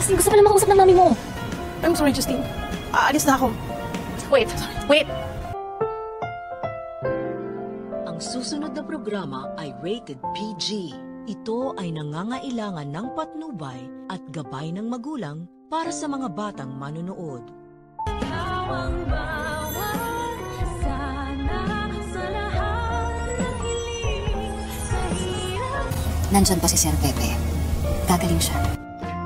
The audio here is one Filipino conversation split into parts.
Justin, gusto pala makausap ng mami mo. I'm sorry, Justine. Aalis na ako. Wait. Ang susunod na programa ay rated PG. Ito ay nangangailangan ng patnubay at gabay ng magulang para sa mga batang manunood. Nandyan pa si Sir Pepe. Gagaling siya.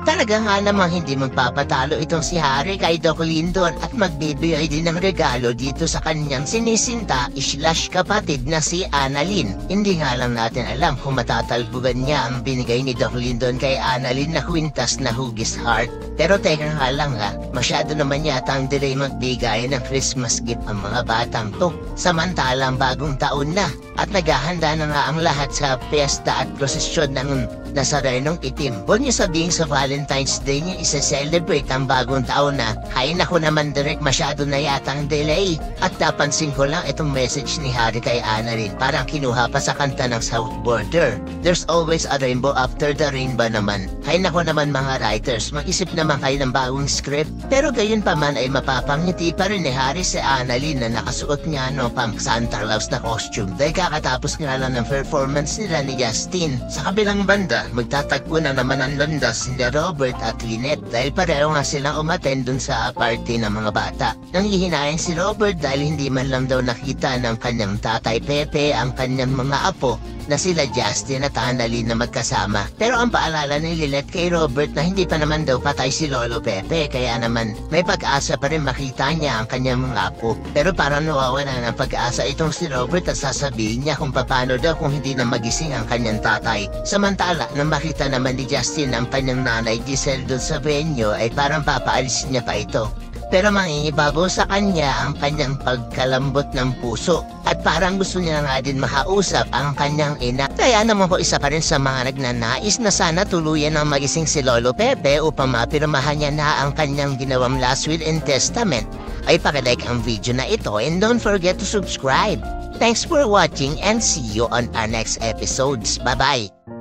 Talaga nga namang hindi magpapatalo itong si Harry kay Doc Lindon at magbibigay din ng regalo dito sa kanyang sinisinta / kapatid na si Annalyn. Hindi nga lang natin alam kung matatalbugan niya ang binigay ni Doc Lindon kay Annalyn na kwintas na hugis heart. Pero teka nga lang ha, masyado naman yata ang delay magbigay ng Christmas gift ang mga batang to. Samantalang bagong taon na at naghahanda na nga ang lahat sa piyesta at prosesyon ng Nazarenong itim. Huwag niyo sabihin sa Valentine's Day niya isa-celebrate ang bagong taon na. Hay nako naman direct, masyado na yata ang delay. At napansin ko lang itong message ni Harry kay Annalyn. Parang kinuha pa sa kanta ng South Border. There's always a rainbow after the rainbow naman. Hay nako naman mga writers, mag-isip naman kayo ng bagong script. Pero gayon pa man ay mapapangiti pa rin ni Harry si Annalyn na nakasuot niya pang Santa Claus na costume. Dahil kakatapos nga lang ng performance nila ni Justin. Sa kabilang banda, magtatagpo na naman ang landas ni Robert at Lynette dahil pareho nga silang umattend dun sa party ng mga bata. Nanghihinayan si Robert dahil hindi man lang daw nakita ng kanyang tatay Pepe ang kanyang mga apo na sila Justin at Annalyn na magkasama. Pero ang paalala ni Lynette kay Robert na hindi pa naman daw patay si Lolo Pepe, kaya naman may pag-asa pa rin makita niya ang kanyang mga apo. Pero parang nawawala ng pag-asa itong si Robert at sasabihin niya kung paano daw kung hindi na magising ang kanyang tatay. Samantala, nang makita naman ni Justin ang kanyang nanay Giselle doon sa venue ay parang papaalis niya pa ito. Pero mangingibabaw sa kanya ang kanyang pagkalambot ng puso at parang gusto niya nga din makausap ang kanyang ina. Kaya naman po isa pa rin sa mga nagnanais na sana tuluyan ang magising si Lolo Pepe upang mapirmahan niya na ang kanyang ginawang last will and testament. Ay pakilike ang video na ito and don't forget to subscribe. Thanks for watching and see you on our next episodes. Bye-bye!